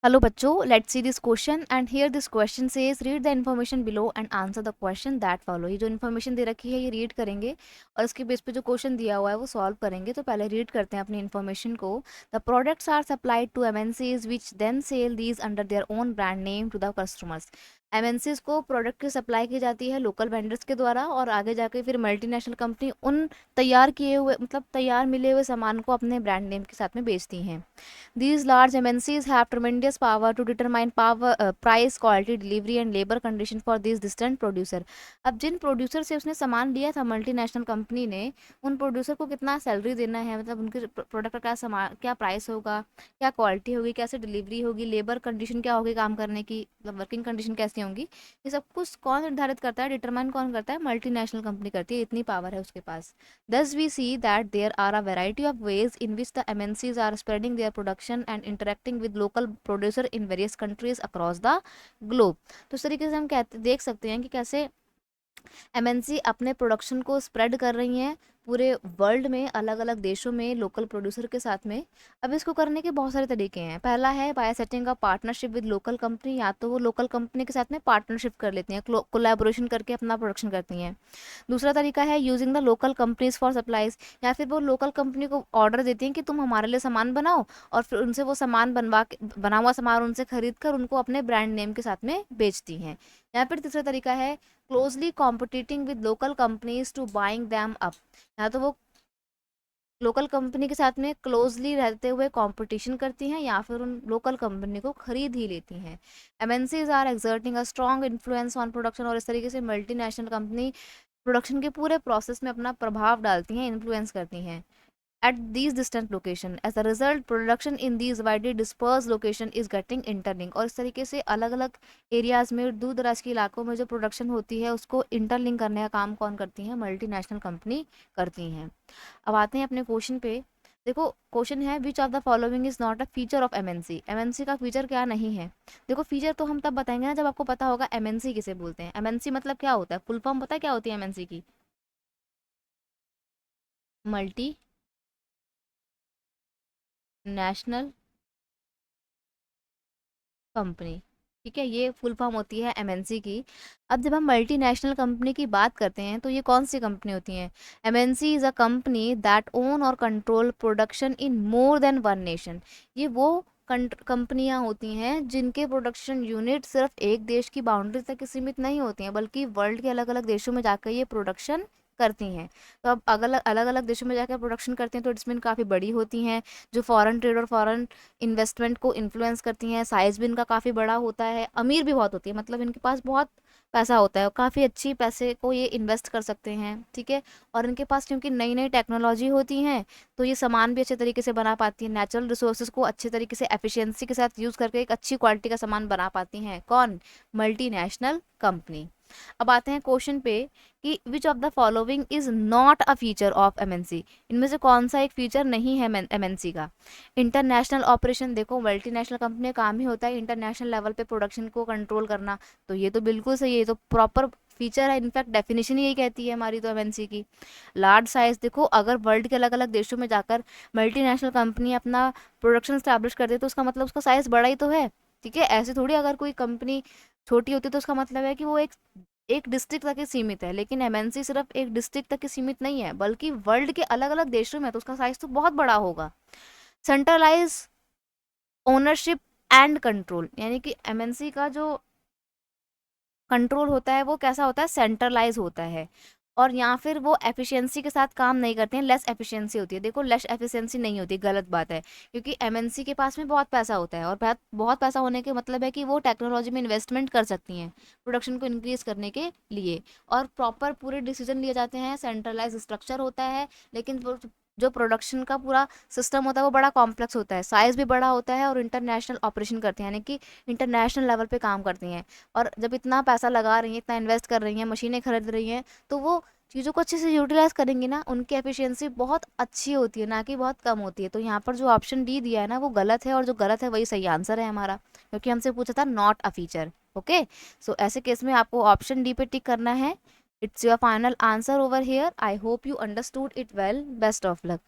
Hello बच्चों, let's see this question and here this question says read the information below and answer the question that follow। ये जो information दे रखी है ये read करेंगे और इसके बेस पे जो क्वेश्चन दिया हुआ है वो सॉल्व करेंगे। तो पहले रीड करते हैं अपनी इन्फॉर्मेशन को। The products are supplied to MNCs which then sell these under their own brand name to the customers. MNCs को प्रोडक्ट की सप्लाई की जाती है लोकल वेंडर्स के द्वारा और आगे जाके फिर मल्टीनेशनल कंपनी उन तैयार किए हुए मतलब तैयार मिले हुए सामान को अपने ब्रांड नेम के साथ में बेचती हैं। These large MNCs have tremendous power to determine price, quality, delivery and labor condition for these distant producer। अब जिन प्रोड्यूसर से उसने सामान लिया था मल्टीनेशनल कंपनी ने, उन प्रोड्यूसर को कितना सैलरी देना है, मतलब उनके प्रोडक्ट का क्या सामान क्या प्राइस होगा, क्या क्वालिटी होगी, कैसे डिलीवरी होगी, लेबर कंडीशन क्या होगी काम करने की, मतलब वर्किंग कंडीशन कैसी होंगी, ये सब कुछ कौन निर्धारित करता है, डिटरमाइन कौन करता है, मल्टीनेशनल कंपनी करती है। इतनी पावर है उसके पास। Thus, we see that there are a variety of ways in which the MNCs are spreading their production and interacting with local producer in various countries across the globe। तो इस तरीके से हम देख सकते हैं कि कैसे एमएनसी अपने प्रोडक्शन को स्प्रेड कर रही हैं पूरे वर्ल्ड में, अलग अलग देशों में लोकल प्रोड्यूसर के साथ में। अब इसको करने के बहुत सारे तरीके हैं। पहला है bye setting a partnership with local company, या तो वो लोकल कंपनी के साथ में पार्टनरशिप कर लेती हैं, कोलैबोरेशन करके अपना प्रोडक्शन करती हैं। दूसरा तरीका है using the local companies for supplies, या फिर वो लोकल कंपनी को ऑर्डर देती हैं कि तुम हमारे लिए सामान बनाओ और फिर उनसे वो सामान बना हुआ सामान उनसे खरीद कर उनको अपने ब्रांड नेम के साथ में बेचती हैं। या फिर तीसरा तरीका है closely competing with local companies to buying them up, या तो वो लोकल कंपनी के साथ में क्लोजली रहते हुए कंपटीशन करती हैं या फिर उन लोकल कंपनी को खरीद ही लेती हैं। MNCs are exerting a strong influence on production, और इस तरीके से मल्टीनेशनल कंपनी प्रोडक्शन के पूरे प्रोसेस में अपना प्रभाव डालती हैं, इन्फ्लुएंस करती हैं at these distant location। as a result production in these widely dispersed location is getting interlinked, और इस तरीके से अलग अलग एरियाज में दूर दराज के इलाकों में जो प्रोडक्शन होती है उसको इंटरलिंक करने का काम कौन करती है, मल्टीनेशनल कंपनी करती हैं। अब आते हैं अपने क्वेश्चन पे। देखो क्वेश्चन है which of the following is not a feature of MNC. MNC का फीचर क्या नहीं है। देखो फीचर तो हम तब बताएंगे ना जब आपको पता होगा एमएनसी किसे बोलते हैं। एमएनसी मतलब क्या होता है, फुल फॉर्म पता है क्या होती है एमएनसी की? Multi national company. ठीक है, ये फुल फॉर्म होती है एमएनसी की। अब जब हम मल्टीनेशनल कंपनी की बात करते हैं तो ये कौन सी कंपनी होती हैं? MNC is a company that own और control production in more than one nation. ये वो कंपनियां होती हैं जिनके प्रोडक्शन यूनिट सिर्फ एक देश की बाउंड्री तक सीमित नहीं होती हैं, बल्कि वर्ल्ड के अलग अलग देशों में जाकर ये प्रोडक्शन करती हैं। तो अब अलग अलग देशों में जाकर प्रोडक्शन करती हैं तो इट्स मीन काफ़ी बड़ी होती हैं, जो फॉरेन ट्रेड और फॉरेन इन्वेस्टमेंट को इन्फ्लुएंस करती हैं। साइज़ भी इनका काफ़ी बड़ा होता है, अमीर भी बहुत होती है, मतलब इनके पास बहुत पैसा होता है और काफ़ी अच्छी पैसे को ये इन्वेस्ट कर सकते हैं। ठीक है, और इनके पास क्योंकि नई नई टेक्नोलॉजी होती हैं तो ये सामान भी अच्छे तरीके से बना पाती है, नेचुरल रिसोर्सेज को अच्छे तरीके से एफिशिएंसी के साथ यूज़ करके एक अच्छी क्वालिटी का सामान बना पाती हैं। कौन? Multinational company. अब आते हैं क्वेश्चन पे कि which of the following is not a feature of MNC. इनमें से कौन सा एक फीचर नहीं है एमएनसी का? International operation. देखो मल्टीनेशनल कंपनी का काम ही होता है इंटरनेशनल लेवल पे प्रोडक्शन को कंट्रोल करना, तो ये तो बिल्कुल सही है, ये तो प्रॉपर फीचर है, इनफैक्ट डेफिनेशन ही यही कहती है हमारी तो एमएनसी की। लार्ज साइज, देखो अगर वर्ल्ड के अलग अलग देशों में जाकर मल्टीनेशनल कंपनी अपना प्रोडक्शन स्टैब्लिश कर दे तो उसका मतलब उसका साइज बड़ा ही तो है। ठीक है, ऐसे थोड़ी अगर कोई कंपनी छोटी होती है तो उसका मतलब है कि वो एक एक डिस्ट्रिक्ट तक ही सीमित है, लेकिन एमएनसी सिर्फ एक डिस्ट्रिक्ट तक ही सीमित नहीं है बल्कि वर्ल्ड के अलग अलग देशों में, तो उसका साइज तो बहुत बड़ा होगा। सेंट्रलाइज ओनरशिप एंड कंट्रोल, यानी कि एमएनसी का जो कंट्रोल होता है वो कैसा होता है, सेंट्रलाइज होता है, और या फिर वो एफिशिएंसी के साथ काम नहीं करते हैं, लेस एफिशिएंसी होती है। देखो लेस एफिशिएंसी नहीं होती, गलत बात है, क्योंकि एमएनसी के पास में बहुत पैसा होता है और बहुत बहुत पैसा होने के मतलब है कि वो टेक्नोलॉजी में इन्वेस्टमेंट कर सकती हैं प्रोडक्शन को इंक्रीज करने के लिए, और प्रॉपर पूरे डिसीजन लिए जाते हैं, सेंट्रलाइज स्ट्रक्चर होता है। लेकिन जो प्रोडक्शन का पूरा सिस्टम होता है वो बड़ा कॉम्प्लेक्स होता है, साइज भी बड़ा होता है, और इंटरनेशनल ऑपरेशन करते हैं, यानी कि इंटरनेशनल लेवल पे काम करती हैं। और जब इतना पैसा लगा रही हैं, इतना इन्वेस्ट कर रही हैं, मशीनें खरीद रही हैं, तो वो चीज़ों को अच्छे से यूटिलाइज करेंगी ना, उनकी एफिशिएंसी बहुत अच्छी होती है, ना कि बहुत कम होती है। तो यहाँ पर जो ऑप्शन डी दिया है ना वो गलत है, और जो गलत है वही सही आंसर है हमारा, क्योंकि हमसे पूछा था नॉट अ फीचर। ओके, सो ऐसे केस में आपको ऑप्शन डी पे टिक करना है। It's your final answer over here. I hope you understood it well. Best of luck.